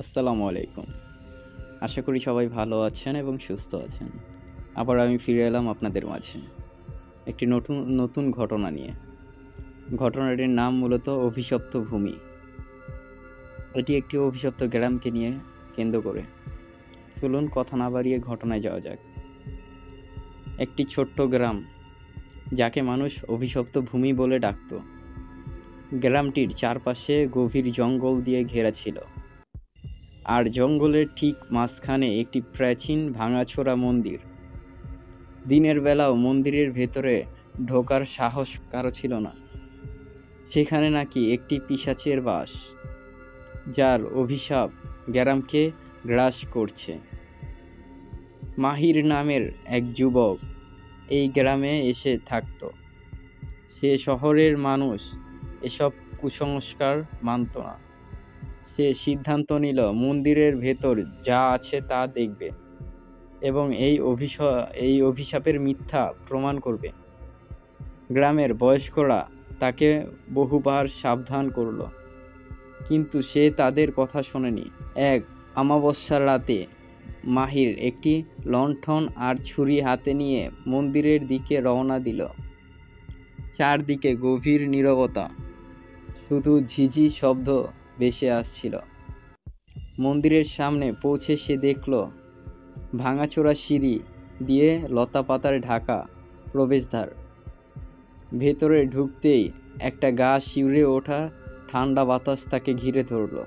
আসসালামু আলাইকুম। আশা করি সবাই ভালো আছেন এবং সুস্থ আছেন। আবার আমি ফিরে এলাম আপনাদের মাঝে একটি নতুন ঘটনা নিয়ে। ঘটনাটির নাম মূলত অভিশপ্ত ভূমি। এটি একটি অভিশপ্ত গ্রামকে নিয়ে কেন্দ্র করে। চলুন কথা না বাড়িয়ে ঘটনায় যাওয়া যাক। একটি ছোট্ট গ্রাম, যাকে মানুষ অভিশপ্ত ভূমি বলে ডাকত। গ্রামটির চারপাশে গভীর জঙ্গল দিয়ে ঘেরা ছিল, আর জঙ্গলের ঠিক মাঝখানে একটি প্রাচীন ভাঙাচোরা মন্দির। দিনের বেলাও মন্দিরের ভেতরে ঢোকার সাহস কারো ছিল না। সেখানে নাকি একটি পিশাচের বাস, যার অভিশাপ গ্রামকে গ্রাস করছে। মাহির নামের এক যুবক এই গ্রামে এসে থাকত। সে শহরের মানুষ এসব কুসংস্কার মানত না। সে সিদ্ধান্ত নিল মন্দিরের ভেতর যা আছে তা দেখবে এবং এই অভিশাপের মিথ্যা প্রমাণ করবে। গ্রামের বয়স্করা তাকে বহুবার সাবধান করল, কিন্তু সে তাদের কথা শোনেনি। এক অমাবস্যার রাতে মাহির একটি লণ্ঠন আর ছুরি হাতে নিয়ে মন্দিরের দিকে রওনা দিল। চারদিকে গভীর নীরবতা, শুধু ঝিঝি শব্দ ভেসে আসছিল। মন্দিরের সামনে পৌঁছে সে দেখল ভাঙাচোরা সিঁড়ি দিয়ে লতাপাতার ঢাকা প্রবেশদ্বার। ভেতরে ঢুকতেই একটা গা শিউরে ওঠা ঠান্ডা বাতাস তাকে ঘিরে ধরল।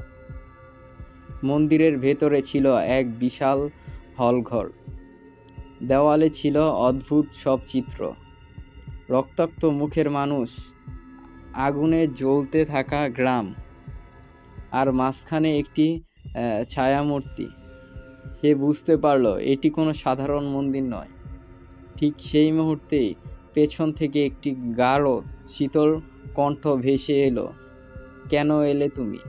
মন্দিরের ভেতরে ছিল এক বিশাল হলঘর। দেওয়ালে ছিল অদ্ভুত সব চিত্র, রক্তাক্ত মুখের মানুষ, আগুনে জ্বলতে থাকা গ্রাম, আর মাঝখানে একটি ছায়ামূর্তি। সে বুঝতে পারল এটি কোনো সাধারণ মন্দির নয়। ঠিক সেই মুহূর্তেই পেছন থেকে একটি গাঢ় শীতল কণ্ঠ ভেসে এলো, কেন এলে তুমি?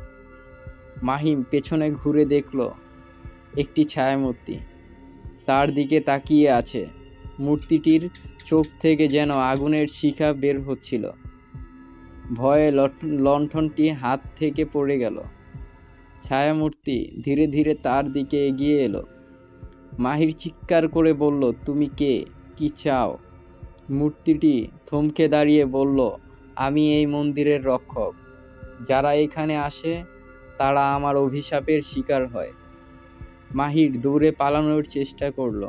মাহিম পেছনে ঘুরে দেখল একটি ছায়ামূর্তি তার দিকে তাকিয়ে আছে। মূর্তিটির চোখ থেকে যেন আগুনের শিখা বের হচ্ছিল। ভয়ে লণ্ঠনটি হাত থেকে পড়ে গেল। ছায়ামূর্তি ধীরে ধীরে তার দিকে এগিয়ে এলো। মাহির চিৎকার করে বলল, তুমি কে? কি চাও? মূর্তিটি থমকে দাঁড়িয়ে বলল, আমি এই মন্দিরের রক্ষক। যারা এখানে আসে তারা আমার অভিশাপের শিকার হয়। মাহির দৌড়ে পালানোর চেষ্টা করল,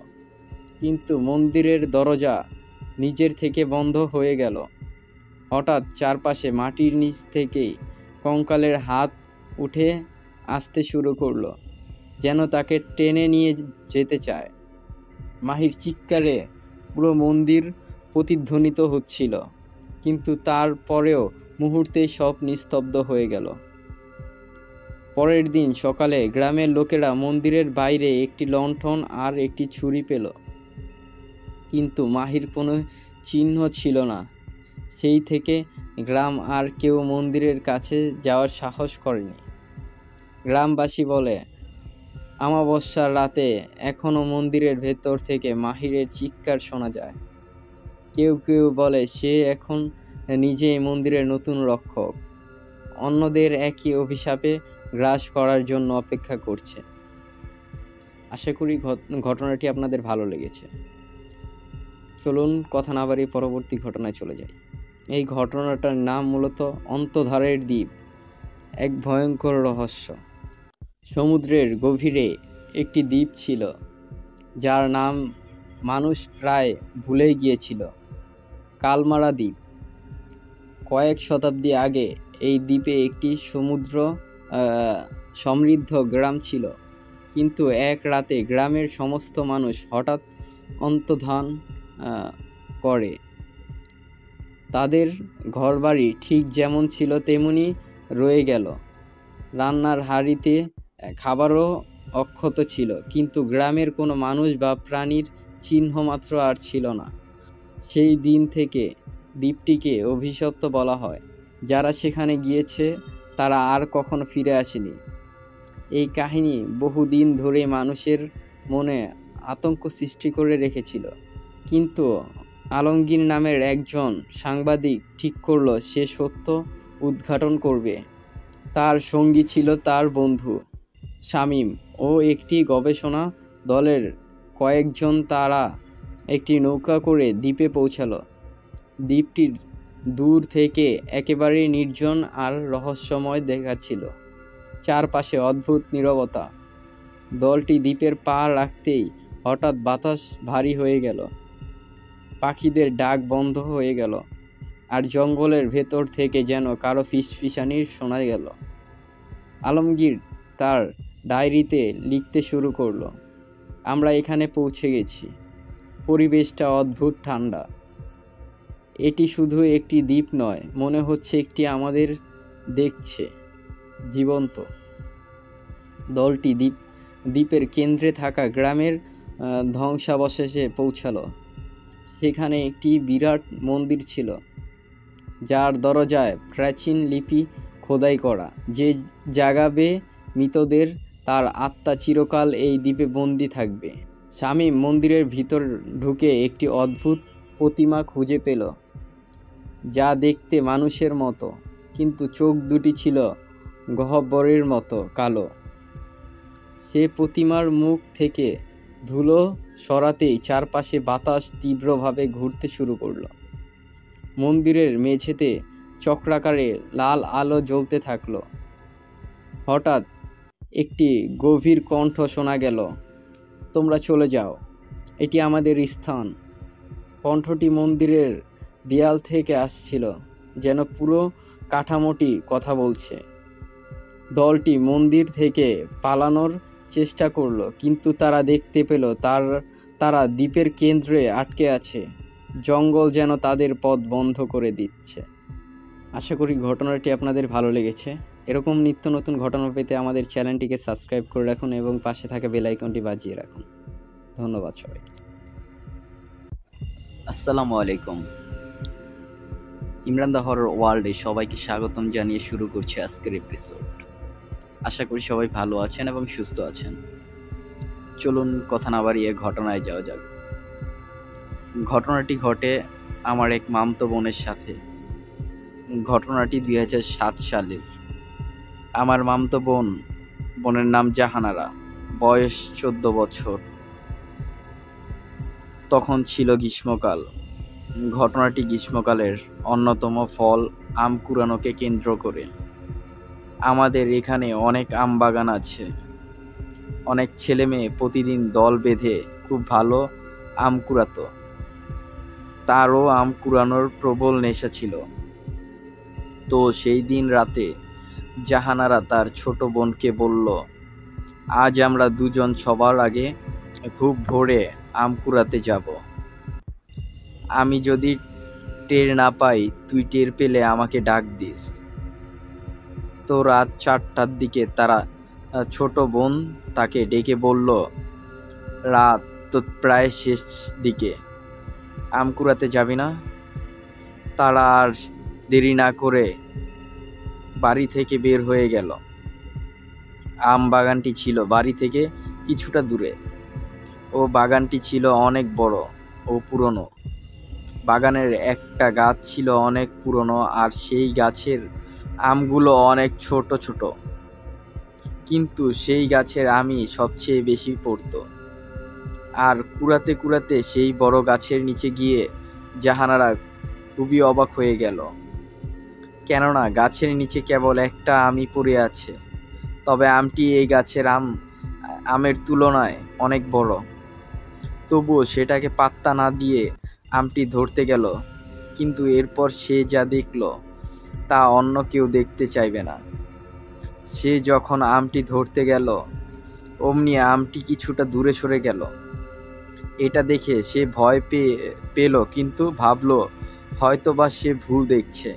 কিন্তু মন্দিরের দরজা নিজের থেকে বন্ধ হয়ে গেল। হঠাৎ চারপাশে মাটির নিচ থেকে কঙ্কালের হাত উঠে আসতে শুরু করলো, যেন তাকে টেনে নিয়ে যেতে চায়। মাহির চিৎকারে পুরো মন্দির প্রতিধ্বনিত হচ্ছিল, কিন্তু তারপরেও মুহূর্তেই সব নিস্তব্ধ হয়ে গেল। পরের দিন সকালে গ্রামের লোকেরা মন্দিরের বাইরে একটি লণ্ঠন আর একটি ছুরি পেল, কিন্তু মাহির কোনো চিহ্ন ছিল না। সেই থেকে গ্রাম আর কেউ মন্দিরের কাছে যাওয়ার সাহস করেনি। গ্রামবাসী বলে, অমাবস্যার রাতে এখনও মন্দিরের ভেতর থেকে মাহিরের চিৎকার শোনা যায়। কেউ কেউ বলে সে এখন নিজেই মন্দিরের নতুন রক্ষক, অন্যদের একই অভিশাপে গ্রাস করার জন্য অপেক্ষা করছে। আশা করি ঘটনাটি আপনাদের ভালো লেগেছে। চলুন কথা না বাড়িয়ে পরবর্তী ঘটনায় চলে যাই। এই ঘটনাটার নাম মূলত অন্তধারের দ্বীপ, এক ভয়ঙ্কর রহস্য। সমুদ্রের গভীরে একটি দ্বীপ ছিল, যার নাম মানুষ প্রায় ভুলেই গিয়েছিল, কালমারা দ্বীপ। কয়েক শতাব্দী আগে এই দ্বীপে একটি সমৃদ্ধ গ্রাম ছিল, কিন্তু এক রাতে গ্রামের সমস্ত মানুষ হঠাৎ অন্তর্ধান করে। তাদের ঘরবাড়ি ঠিক যেমন ছিল তেমনি রয়ে গেল। রান্নার হাঁড়িতে খাবারও অক্ষত ছিল, কিন্তু গ্রামের কোনো মানুষ বা প্রাণীর চিহ্ন মাত্র আর ছিল না। সেই দিন থেকে দ্বীপটিকে অভিশপ্ত বলা হয়। যারা সেখানে গিয়েছে তারা আর কখনো ফিরে আসেনি। এই কাহিনী বহুদিন ধরে মানুষের মনে আতঙ্ক সৃষ্টি করে রেখেছিল, কিন্তু আলমগীর নামের একজন সাংবাদিক ঠিক করল সে সত্য উদ্ঘাটন করবে। তার সঙ্গী ছিল তার বন্ধু শামীম ও একটি গবেষণা দলের কয়েকজন তারা একটি নৌকা করে দ্বীপে পৌঁছালো। দ্বীপটির দূর থেকে একেবারেই নির্জন আর রহস্যময় দেখাচ্ছিল। চারপাশে অদ্ভুত নীরবতা। দলটি দ্বীপের পা রাখতেই হঠাৎ বাতাস ভারী হয়ে গেল, পাখিদের ডাক বন্ধ হয়ে গেল, আর জঙ্গলের ভেতর থেকে যেন কারো ফিসফিসানি শোনা গেল। আলমগীর তার ডায়েরিতে লিখতে শুরু করলো, আমরা এখানে পৌঁছে গেছি। পরিবেশটা অদ্ভুত ঠান্ডা। এটি শুধু একটি দ্বীপ নয়, মনে হচ্ছে একটি আমাদের দেখছে, জীবন্ত। দলটি দ্বীপের কেন্দ্রে থাকা গ্রামের ধ্বংসাবশেষে পৌঁছালো। সেখানে একটি বিরাট মন্দির ছিল, যার দরজায় প্রাচীন লিপি খোদাই করা, যে জাগাবে মৃতদের, তার আত্মা চিরকাল এই দ্বীপে বন্দী থাকবে। শামীম মন্দিরের ভিতর ঢুকে একটি অদ্ভুত প্রতিমা খুঁজে পেল, যা দেখতে মানুষের মতো, কিন্তু চোখ দুটি ছিল গহ্বরের মতো কালো। সে প্রতিমার মুখ থেকে ধুলো সরাতেই চারপাশে বাতাস তীব্রভাবে ঘুরতে শুরু করলো। মন্দিরের মেঝেতে চক্রাকারে লাল আলো জ্বলতে থাকলো। হঠাৎ একটি গভীর কণ্ঠ শোনা গেল, তোমরা চলে যাও, এটি আমাদের স্থান। কণ্ঠটি মন্দিরের দেয়াল থেকে আসছিল, যেন পুরো কাঠামোটি কথা বলছে। দলটি মন্দির থেকে পালানোর চেষ্টা করলো, কিন্তু তারা দেখতে পেল তারা দ্বীপের কেন্দ্রে আটকে আছে। জঙ্গল যেন তাদের পথ বন্ধ করে দিচ্ছে। আশা করি ঘটনাটি আপনাদের ভালো লেগেছে। এরকম নিত্য নতুন ঘটনা পেতে আমাদের চ্যানেলটিকে সাবস্ক্রাইব করে রাখুন এবং পাশে থাকা বেল আইকনটি বাজিয়ে রাখুন। ধন্যবাদ সবাইকে। আসসালামু আলাইকুম। ইমরান দা হরর ওয়ার্ল্ডে সবাইকে স্বাগতম জানিয়ে শুরু করছি আজকের এপিসোড। আশা করি সবাই ভালো আছেন এবং সুস্থ আছেন। চলুন কথা না বাড়িয়ে ঘটনায় যাওয়া যাক। ঘটনাটি ঘটে আমার এক মামতো বোনের সাথে। ঘটনাটি 2007 সালের। আমার মামতো বোনের নাম জাহানারা, বয়স 14 বছর। তখন ছিল গ্রীষ্মকাল। ঘটনাটি গ্রীষ্মকালের অন্যতম ফল আম কুড়ানোকে কেন্দ্র করে। আমাদের এখানে অনেক আম বাগান আছে। অনেক ছেলে মেয়ে প্রতিদিন দল বেঁধে খুব ভালো আম কুড়াতো। তারও আম কুড়ানোর প্রবল নেশা ছিল। তো সেই দিন রাতে জাহানারা তার ছোট বোনকে বলল, আজ আমরা দুজন সবার আগে খুব ভোরে আম কুড়াতে যাব। আমি যদি টের না পাই, তুই টের পেলে আমাকে ডাক দিস। তো রাত 4টার দিকে তারা ছোট বোন তাকে ডেকে বলল, রাত তো প্রায় শেষ দিকে, আম কুড়াতে যাবি না? তারা আর দেরি না করে বাড়ি থেকে বের হয়ে গেল। আম বাগানটি ছিল বাড়ি থেকে কিছুটা দূরে। ও বাগানটি ছিল অনেক বড় ও পুরনো। বাগানের একটা গাছ ছিল অনেক পুরনো, আর সেই গাছের আমগুলো অনেক ছোট ছোট, কিন্তু সেই গাছের আমই সবচেয়ে বেশি পড়তো। আর কুড়াতে কুড়াতে সেই বড় গাছের নিচে গিয়ে জাহানারা খুবই অবাক হয়ে গেল, কেননা গাছের নিচে কেবল একটা আমই পড়ে আছে। তবে আমটি এই গাছের আমের তুলনায় অনেক বড়। তবুও সেটাকে পাত্তা না দিয়ে আমটি ধরতে গেল, কিন্তু এরপর সে যা দেখল তা অন্য কেউ দেখতে চাইবে না। সে যখন আমটি ধরতে গেল, অমনি আমটি কিছুটা দূরে সরে গেল। এটা দেখে সে ভয় পেল, কিন্তু ভাবলো হয়তোবা সে ভুল দেখছে।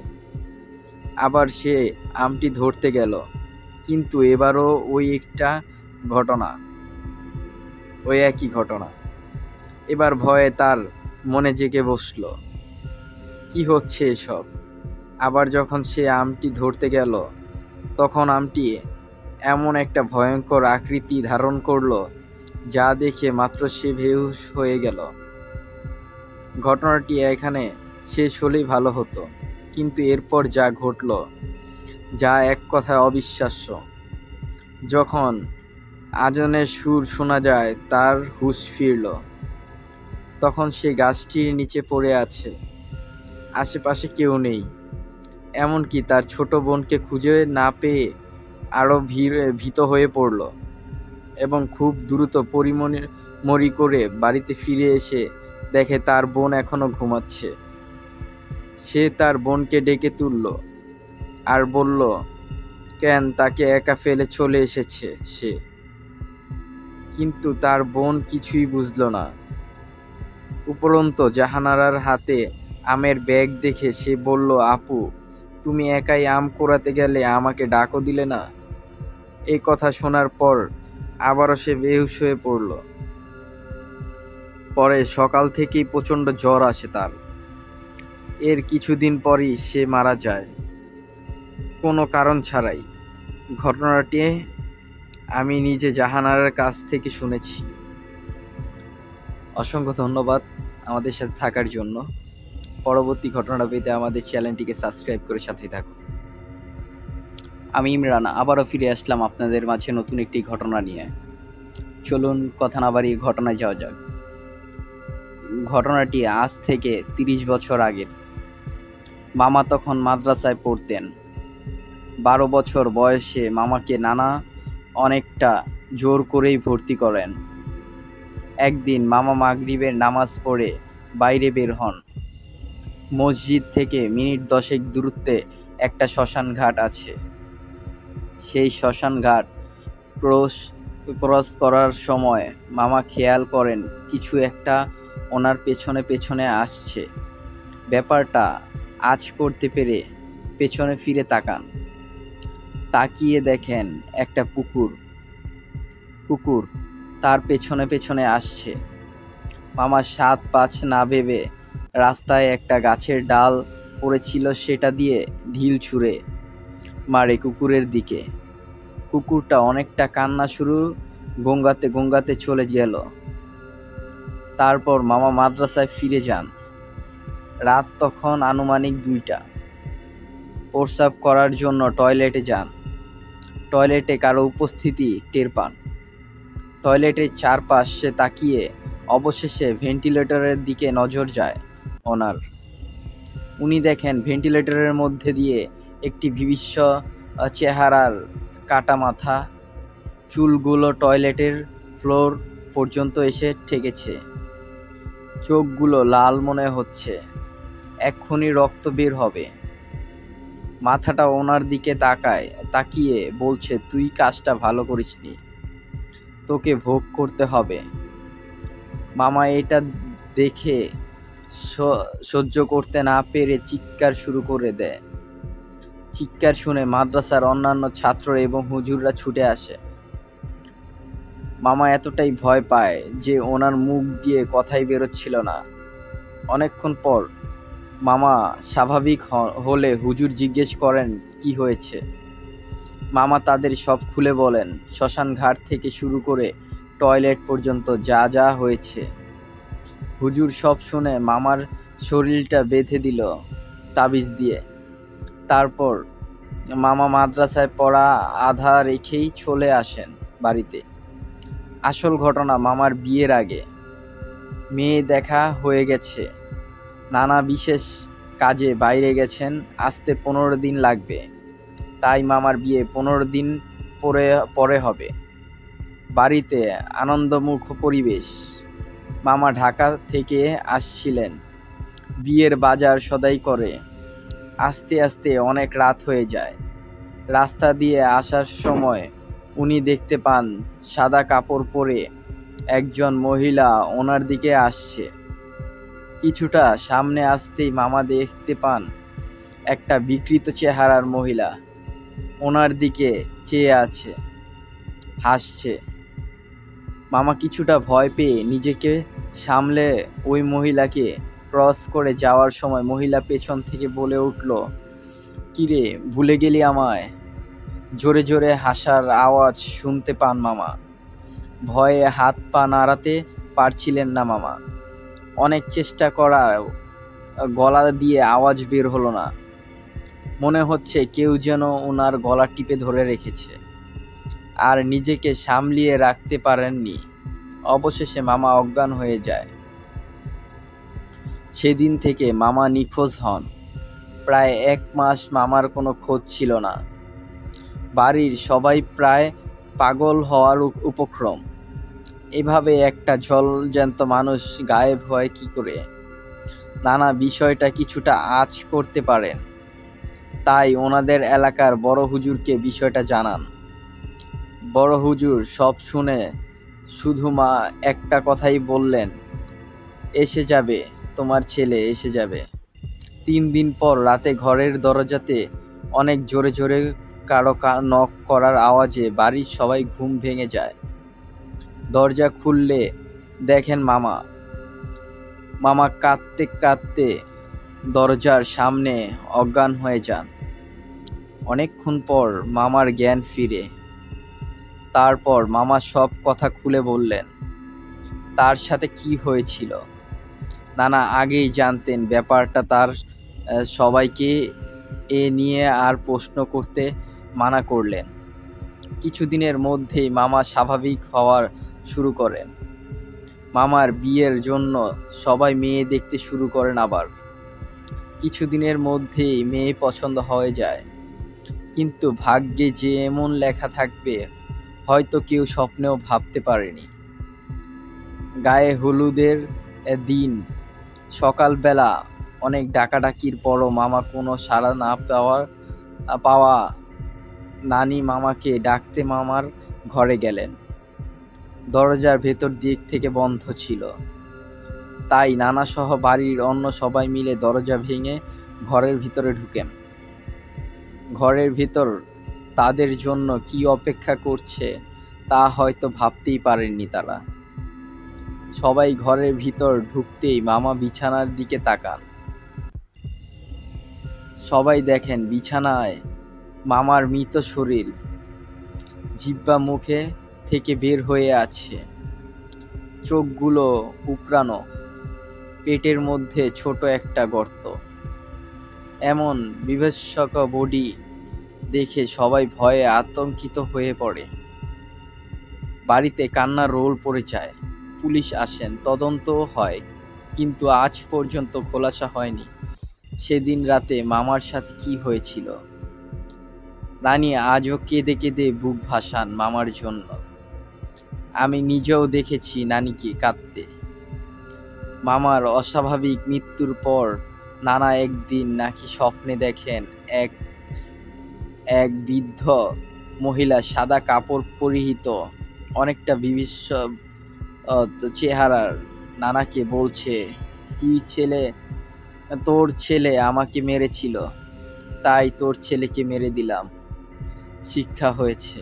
আবার সে আমটি ধরতে গেল, কিন্তু এবারও ওই একই ঘটনা। এবার ভয়ে তার মনে জেগে বসল, কি হচ্ছে এসব? আবার যখন সে আমটি ধরতে গেল, তখন আমটি এমন একটা ভয়ঙ্কর আকৃতি ধারণ করলো, যা দেখে মাত্র সে বেহুশ হয়ে গেল। ঘটনাটি এখানে শেষ হলেই ভালো হতো, কিন্তু এরপর যা ঘটল, যা এক কথায় অবিশ্বাস্য। যখন আজানের সুর শোনা যায়, তার হুঁশ ফিরল। তখন সে গাছটির নিচে পড়ে আছে। আশেপাশে কেউ নেই, এমনকি তার ছোট বোনকে খুঁজে না পেয়ে আরো ভীত হয়ে পড়ল এবং খুব দ্রুত পরিমরি করে বাড়িতে ফিরে এসে দেখে তার বোন এখনো ঘুমাচ্ছে। সে তার বোনকে ডেকে তুলল আর বলল, কেন তাকে একা ফেলে চলে এসেছে সে। কিন্তু তার বোন কিছুই বুঝল না। উপরন্তু জাহানারার হাতে আমের ব্যাগ দেখে সে বলল, আপু, তুমি একাই আম কুড়াতে গেলে, আমাকে ডাকও দিলে না। এই কথা শোনার পর আবারও সে বেহুশ হয়ে পড়ল। পরে সকাল থেকেই প্রচণ্ড জ্বর আসে তার। এর কিছুদিন পরই সে মারা যায়, কোনো কারণ ছাড়াই। ঘটনাটি আমি নিজে জাহানারার কাছ থেকে শুনেছি। অসংখ্য ধন্যবাদ আমাদের সাথে থাকার জন্য। পরবর্তী ঘটনাটা পেতে আমাদের চ্যানেলটিকে সাবস্ক্রাইব করে সাথেই থাকুন। আমি ইমরান আবারও ফিরে আসলাম আপনাদের মাঝে নতুন একটি ঘটনা নিয়ে। চলুন কথা না বাড়িয়ে ঘটনায় যাওয়া যাক। ঘটনাটি আজ থেকে 30 বছর আগের। মামা তখন মাদ্রাসায় পড়তেন। 12 বছর বয়সে মামাকে নানা অনেকটা জোর করেই ভর্তি করেন। একদিন মামা মাগরিবের নামাজ পড়ে বাইরে বের হন। মসজিদ থেকে মিনিট 10 দূরত্বে একটা শ্মশান ঘাট আছে। সেই শ্মশান ঘাট ক্রস করার সময় মামা খেয়াল করেন কিছু একটা ওনার পেছনে পেছনে আসছে। ব্যাপারটা আঁচ করতে পেরে পেছনে ফিরে তাকান। তাকিয়ে দেখেন একটা কুকুর তার পেছনে পেছনে আসছে। মামা 7-5 না ভেবে রাস্তায় একটা গাছের ডাল পড়েছিল, সেটা দিয়ে ঢিল ছুঁড়ে মারে কুকুরের দিকে। কুকুরটা অনেকটা কান্না শুরু গঙ্গাতে চলে গেল। তারপর মামা মাদ্রাসায় ফিরে যান। রাত তখন আনুমানিক 2টা। প্রস্রাব করার জন্য টয়লেটে যান। টয়লেটে কারো উপস্থিতি টের পান। টয়লেটের চারপাশে তাকিয়ে অবশেষে ভেন্টিলেটরের দিকে নজর যায় ওনার। উনি দেখেন ভেন্টিলেটরের মধ্যে দিয়ে একটি বিভৎস চেহারার কাটা মাথা, চুলগুলো টয়লেটের ফ্লোর পর্যন্ত এসে ঠেকেছে। চোখগুলো লাল মনে হচ্ছে, এক্ষুনি রক্ত বের হবে। মাথাটা ওনার দিকে তাকিয়ে বলছে, তুই কাজটা ভালো করিসনি, তোকে ভোগ করতে হবে। মামা এটা দেখে সহ্য করতে না পেরে চিৎকার শুরু করে দেয়। চিৎকার শুনে মাদ্রাসার অন্যান্য ছাত্র এবং হুজুররা ছুটে আসে। মামা এতটাই ভয় পায় যে ওনার মুখ দিয়ে কথাই বেরোচ্ছিল না। অনেকক্ষণ পর মামা স্বাভাবিক হলে হুজুর জিজ্ঞেস করেন কি হয়েছে। মামা তাদের সব খুলে বলেন, শ্মশান ঘাট থেকে শুরু করে টয়লেট পর্যন্ত যা যা হয়েছে। হুজুর সব শুনে মামার শরীরটা বেঁধে দিল তাবিজ দিয়ে। তারপর মামা মাদ্রাসায় পড়া আধা রেখেই চলে আসেন বাড়িতে। আসল ঘটনা, মামার বিয়ের আগে মেয়ে দেখা হয়ে গেছে। নানা বিশেষ কাজে বাইরে গেছেন, আসতে 15 দিন লাগবে। তাই মামার বিয়ে 15 দিন পরে হবে। বাড়িতে আনন্দমুখ পরিবেশ। মামা ঢাকা থেকে আসছিলেন বিয়ের বাজার সদাই করে। আস্তে আস্তে অনেক রাত হয়ে যায়। রাস্তা দিয়ে আসার সময় উনি দেখতে পান সাদা কাপড় পরে একজন মহিলা ওনার দিকে আসছে। কিছুটা সামনে আসতেই মামা দেখতে পান একটা বিকৃত চেহারার মহিলা ওনার দিকে চেয়ে আছে, হাসছে। মামা কিছুটা ভয় পেয়ে নিজেকে সামলে ওই মহিলাকে ক্রস করে যাওয়ার সময় মহিলা পেছন থেকে বলে উঠল, কিরে, ভুলে গেলি আমায়? জোরে জোরে হাসার আওয়াজ শুনতে পান মামা। ভয়ে হাত পা নাড়াতে পারছিলেন না মামা। অনেক চেষ্টা করার গলা দিয়ে আওয়াজ বের হলো না। মনে হচ্ছে কেউ যেন ওনার গলা টিপে ধরে রেখেছে। আর নিজেকে সামলিয়ে রাখতে পারেননি। অবশেষে মামা অজ্ঞান হয়ে যায়। সেদিন থেকে মামা নিখোঁজ হন। প্রায় 1 মাস মামার কোনো খোঁজ ছিল না। বাড়ির সবাই প্রায় পাগল হওয়ার উপক্রম। এভাবে একটা জ্যান্ত মানুষ গায়েব হয় কি করে? নানা বিষয়টা কিছুটা আঁচ করতে পারেন, তাই ওনাদের এলাকার বড় হুজুরকে বিষয়টা জানান। বড় হুজুর সব শুনে শুধু একটা কথাই বললেন, এসে যাবে, তোমার ছেলে এসে যাবে। 3 দিন পর রাতে ঘরের দরজাতে অনেক জোরে জোরে কারো নক করার আওয়াজে বাড়ির সবাই ঘুম ভেঙে যায়। দরজা খুললে দেখেন মামা। মামা কাঁদতে কাঁদতে দরজার সামনে অজ্ঞান হয়ে যান। অনেকক্ষণ পর মামার জ্ঞান ফিরে। তারপর মামা সব কথা খুলে বললেন, তার সাথে কি হয়েছিল। নানা আগেই জানতেন ব্যাপারটা, তার সবাইকে এ নিয়ে আর প্রশ্ন করতে মানা করলেন। কিছুদিনের মধ্যেই মামা স্বাভাবিক হওয়ার শুরু করেন। মামার বিয়ের জন্য সবাই মেয়ে দেখতে শুরু করেন। আবার কিছুদিনের মধ্যেই মেয়ে পছন্দ হয়ে যায়, কিন্তু ভাগ্যে যে এমন লেখা থাকবে হয়তো কেউ স্বপ্নেও ভাবতে পারেনি। গায়ে হলুদের দিন সকালবেলা অনেক ডাকাডাকির পরও মামা কোনো সাড়া না পাওয়া নানি মামাকে ডাকতে মামার ঘরে গেলেন। দরজার ভেতর দিক থেকে বন্ধ ছিল, তাই নানা সহ বাড়ির অন্য সবাই মিলে দরজা ভেঙে ঘরের ভিতরে ঢুকেন। ঘরের ভিতর তাদের জন্য কি অপেক্ষা করছে তা হয়তো ভাবতেই পারেননি তারা। সবাই ঘরের ভিতর ঢুকতেই মামা বিছানার দিকে তাকান। সবাই দেখেন বিছানায় মামার মৃত শরীর, জিহ্বা মুখে থেকে বের হয়ে আছে, চোখগুলো উপড়ানো, পেটের মধ্যে ছোট একটা গর্ত। এমন বিভৎসক বডি দেখে সবাই ভয়ে আতঙ্কিত হয়ে পড়ে। বাড়িতে কান্নার রোল পড়ে যায়। পুলিশ আসেন, তদন্ত হয়, কিন্তু আজ পর্যন্ত খোলাসা হয়নি সেদিন রাতে মামার সাথে কি হয়েছিল। নানি আজও কেঁদে কেঁদে বুক ভাসান মামার জন্য। আমি নিজেও দেখেছি নানিকে কাঁদতে। মামার অস্বাভাবিক মৃত্যুর পর নানা একদিন নাকি স্বপ্নে দেখেন এক এক বৃদ্ধ মহিলা সাদা কাপড় পরিহিত, অনেকটা বিভৎস চেহারার নানাকে বলছে, তোর ছেলে আমাকে মেরেছিল, তাই তোর ছেলেকে মেরে দিলাম, শিক্ষা হয়েছে।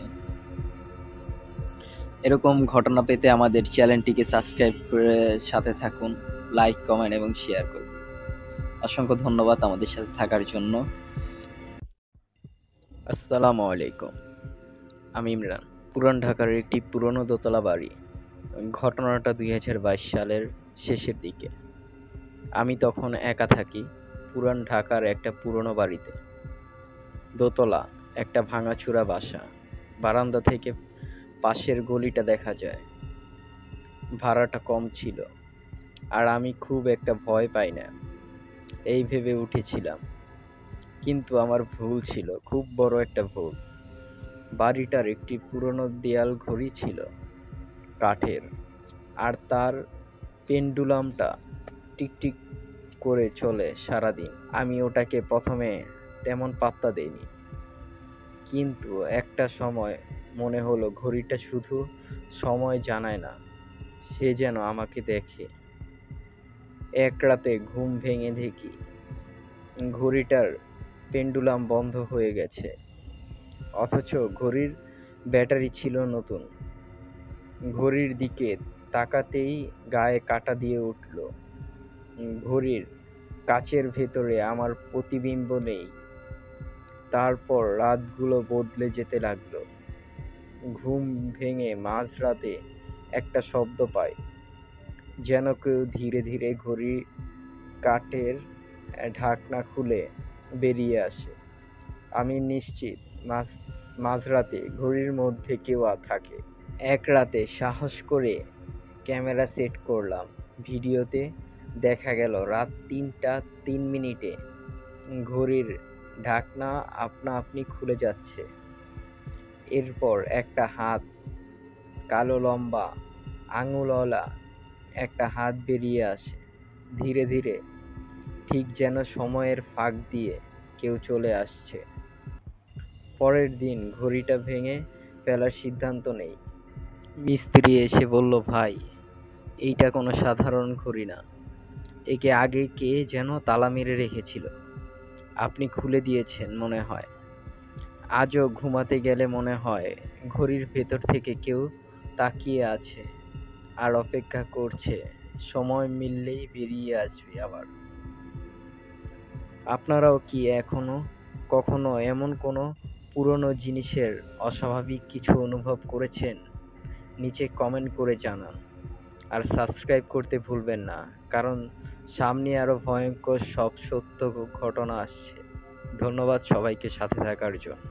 এরকম ঘটনা পেতে আমাদের চ্যানেলটিকে সাবস্ক্রাইব করে সাথে থাকুন, লাইক, কমেন্ট এবং শেয়ার করুন। অসংখ্য ধন্যবাদ আমাদের সাথে থাকার জন্য। আসসালামু আলাইকুম। আমি ইমরান। পুরান ঢাকার একটি পুরনো দোতলা বাড়ি। ঘটনাটা 2022 সালের শেষের দিকে। আমি তখন একা থাকি পুরান ঢাকার একটা পুরনো বাড়িতে। দোতলা, একটা ভাঙাচোরা বাসা। বারান্দা থেকে পাশের গলিটা দেখা যায়। ভাড়াটা কম ছিল, আর আমি খুব একটা ভয় পাই না এই ভেবে উঠেছিলাম। কিন্তু আমার ভুল ছিল, খুব বড় একটা ভুল। বাড়িটার একটি পুরনো দেয়াল ঘড়ি ছিল, কাঠের, আর তার পেন্ডুলামটা টিকটিক করে চলে সারাদিন। আমি ওটাকে প্রথমে তেমন পাত্তা দেইনি, কিন্তু একটা সময় মনে হলো ঘড়িটা শুধু সময় জানায় না, সে যেন আমাকে দেখে। এক রাতে ঘুম ভেঙে দেখি ঘড়িটার পেন্ডুলাম বন্ধ হয়ে গেছে, অথচ ঘড়ির ব্যাটারি ছিল নতুন। ঘড়ির দিকে তাকাতেই গায়ে কাঁটা দিয়ে উঠল। ঘড়ির কাচের ভেতরে আমার প্রতিবিম্ব নেই। তারপর রাতগুলো বদলে যেতে লাগলো। ঘুম ভেঙে মাঝরাতে একটা শব্দ পাই, যেন কেউ ধীরে ধীরে ঘড়ির কাঠের ঢাকনা খুলে বেরিয়ে আসে। আমি নিশ্চিত মাঝ মাঝরাতে ঘড়ির মধ্যে কেউ থাকে। এক রাতে সাহস করে ক্যামেরা সেট করলাম। ভিডিওতে দেখা গেল রাত ৩টা ৩ মিনিটে ঘড়ির ঢাকনা আপনা আপনি খুলে যাচ্ছে। এরপর একটা হাত, কালো লম্বা আঙুলওয়ালা একটা হাত বেরিয়ে আসে ধীরে ধীরে, ঠিক যেন সময়ের ফাঁক দিয়ে কেউ চলে আসছে। পরের দিন ঘড়িটা ভেঙে ফেলার সিদ্ধান্ত নেই। মিস্ত্রি এসে বলল, ভাই, এইটা কোনো সাধারণ ঘড়ি না, একে আগে কে যেন তালা মেরে রেখেছিল, আপনি খুলে দিয়েছেন মনে হয়। আজও ঘুমাতে গেলে মনে হয় ঘড়ির ভেতর থেকে কেউ তাকিয়ে আছে আর অপেক্ষা করছে সময় মিললেই বেরিয়ে আসবে আবার। আপনারাও কি কখনো এমন কোনো পুরনো জিনিসের অস্বাভাবিক কিছু অনুভব করেছেন? নিচে কমেন্ট করে জানান। আর সাবস্ক্রাইব করতে ভুলবেন না, কারণ সামনে আরো ভয়ঙ্কর সব সত্য ঘটনা আসছে। ধন্যবাদ সবাইকে সাথে থাকার জন্য।